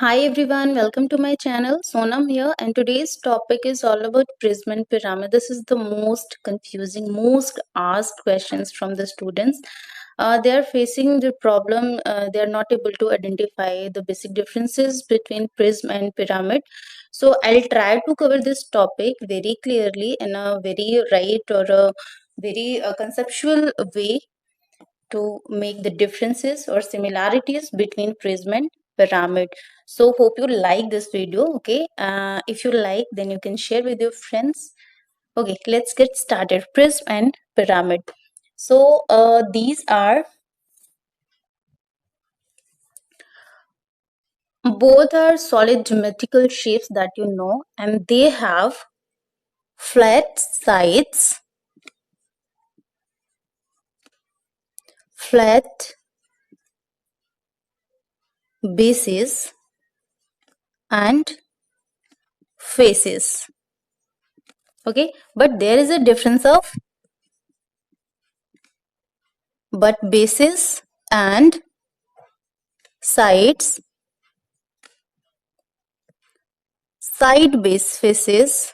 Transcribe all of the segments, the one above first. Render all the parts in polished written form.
Hi everyone, welcome to my channel. Sonam here, and today's topic is all about prism and pyramid. This is the most confusing, most asked questions from the students. They are facing the problem, they are not able to identify the basic differences between prism and pyramid. So I'll try to cover this topic very clearly in a very right or a very conceptual way to make the differences or similarities between prism and pyramid. So hope you like this video. Okay, if you like, then you can share with your friends. Okay, let's get started. Prism and pyramid. So these are both are solid geometrical shapes that you know, and they have flat sides, flat bases, and faces. Okay, but there is a difference of bases and sides, side base faces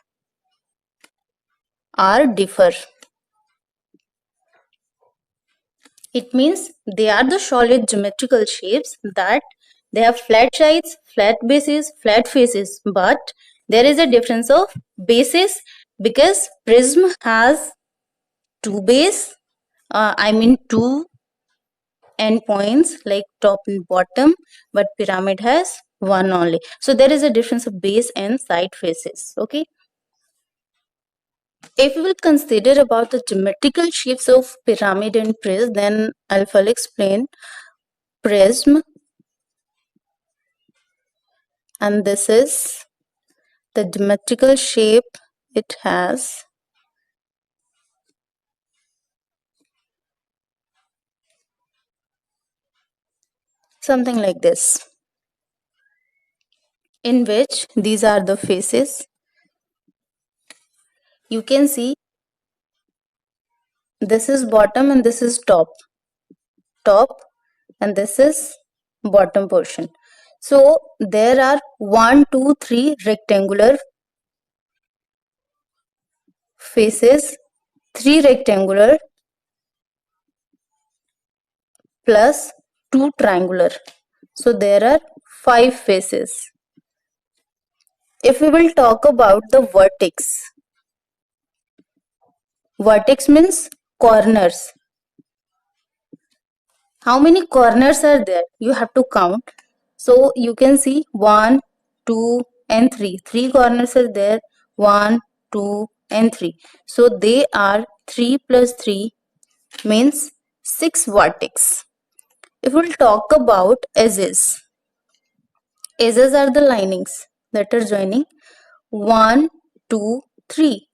are differ. It means they are the solid geometrical shapes that they have flat sides, flat bases, flat faces, but there is a difference of bases because prism has two base, two endpoints like top and bottom, but pyramid has one only. So there is a difference of base and side faces. Okay. If we will consider about the geometrical shapes of pyramid and prism, then I'll first explain prism, and this is the geometrical shape it has. Something like this, in which these are the faces. You can see this is bottom and this is top, and this is bottom portion. So there are 1, 2, 3 rectangular faces, 3 rectangular plus 2 triangular. So there are 5 faces. If we will talk about the vertex means corners. How many corners are there? You have to count. So you can see 1, 2 and 3. 3 corners are there. 1, 2 and 3. So they are 3 plus 3 means 6 vertex. If we'll talk about edges are the linings that are joining 1, 2, 3,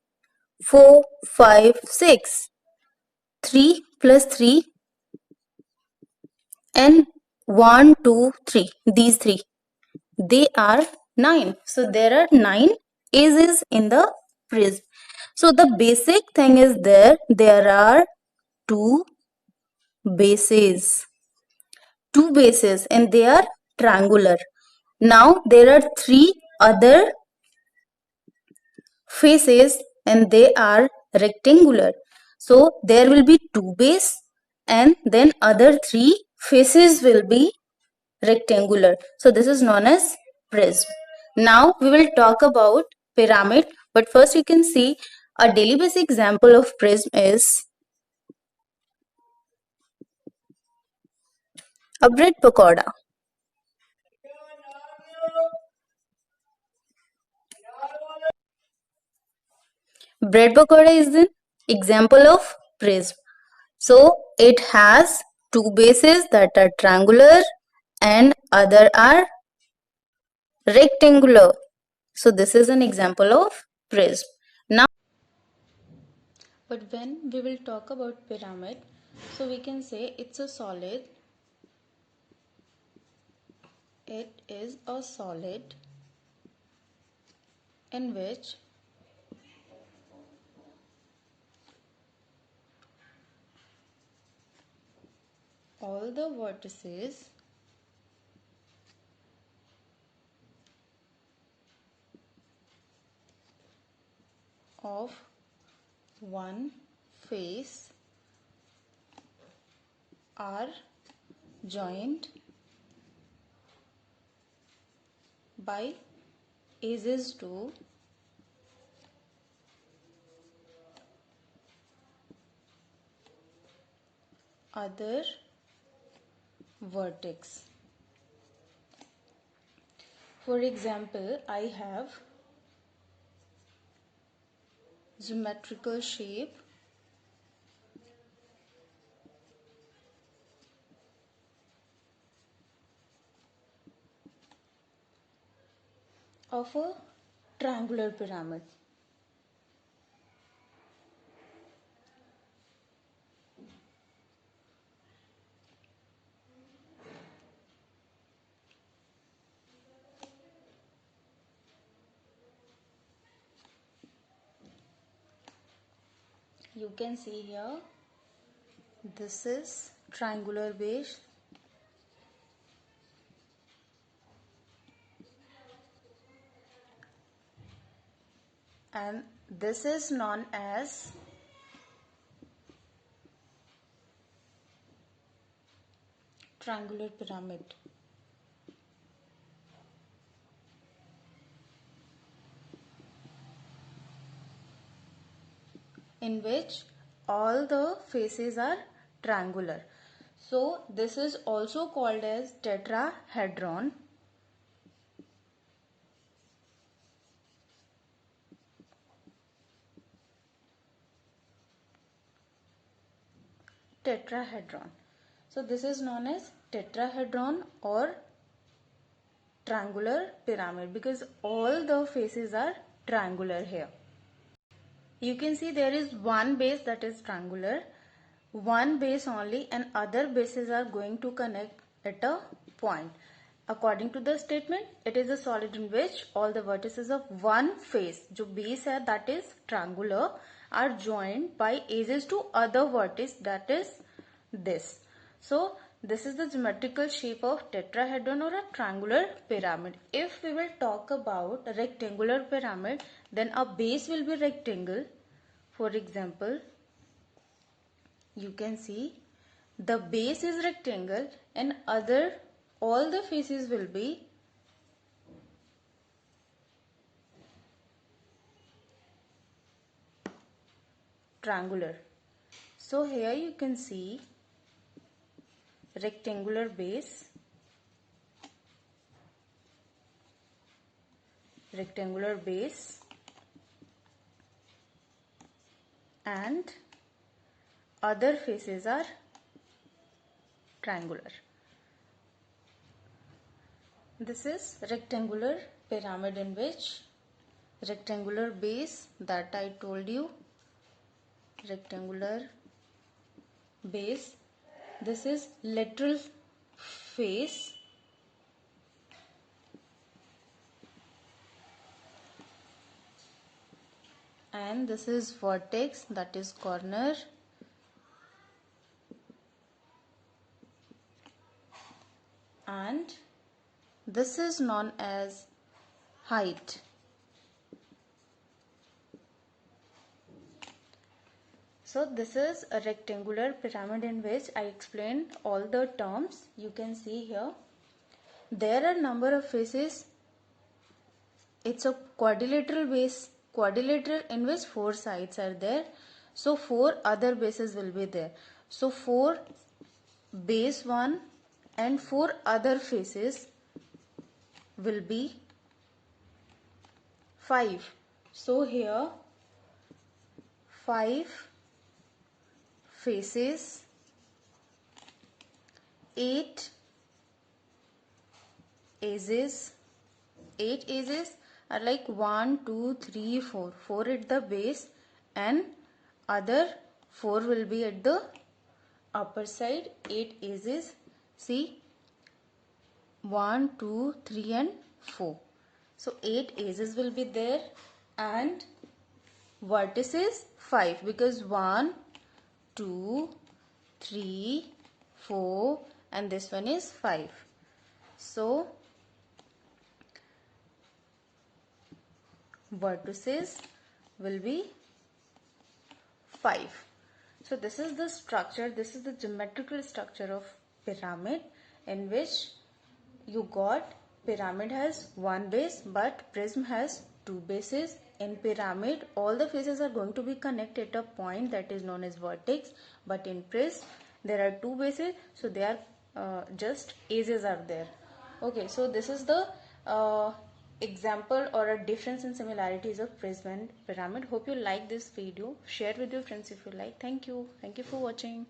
4, 5, 6. 3 plus 3 and 1, 2, 3. These 3. They are 9. So there are 9 edges in the prism. So the basic thing is there are two bases. Two bases and they are triangular. Now there are 3 other faces and they are rectangular. So there will be 2 base and then other 3 faces will be rectangular. So this is known as prism. Now we will talk about pyramid, but first you can see a daily basic example of prism is a bread pakoda. Bread pakoda is an example of prism. So it has two bases that are triangular and other are rectangular. So this is an example of prism. Now, but when we will talk about pyramid, so we can say it's a solid. It is a solid in which all the vertices of one face are joined by edges to other vertex. For example, I have geometrical shape of a triangular pyramid. You can see here, this is triangular base and this is known as triangular pyramid. In which all the faces are triangular. So this is also called as tetrahedron. Tetrahedron. So this is known as tetrahedron or triangular pyramid because all the faces are triangular here. You can see there is one base that is triangular, one base only, and other bases are going to connect at a point. According to the statement, it is a solid in which all the vertices of one face, जो base है that is triangular, are joined by edges to other vertex that is this. So this is the geometrical shape of tetrahedron or a triangular pyramid. If we will talk about a rectangular pyramid, then a base will be rectangle. For example, you can see the base is rectangle and all the faces will be triangular. So here you can see rectangular base, and other faces are triangular. This is rectangular pyramid in which rectangular base that I told you, rectangular base, this is lateral face and this is vertex that is corner and this is known as height. So this is a rectangular pyramid in which I explained all the terms. You can see here there are number of faces. It's a quadrilateral base, quadrilateral in which 4 sides are there. So 4 other bases will be there. So 4 base 1 and 4 other faces will be 5. So here 5 faces, 8 edges. 8 edges are like 1, 2, 3, 4. 4 at the base and other 4 will be at the upper side. 8 edges. See, 1, 2, 3 and 4. So 8 edges will be there and vertices 5 because 1, 2, 3, 4 and this one is 5. So vertices will be 5. So this is the structure, this is the geometrical structure of pyramid, in which you got pyramid has one base but prism has two bases. In pyramid, all the faces are going to be connected at a point that is known as vertex, but in prism there are two bases, so they are just edges are there. Okay, so this is the example or a difference in similarities of prism and pyramid. Hope you like this video. Share with your friends if you like. Thank you for watching.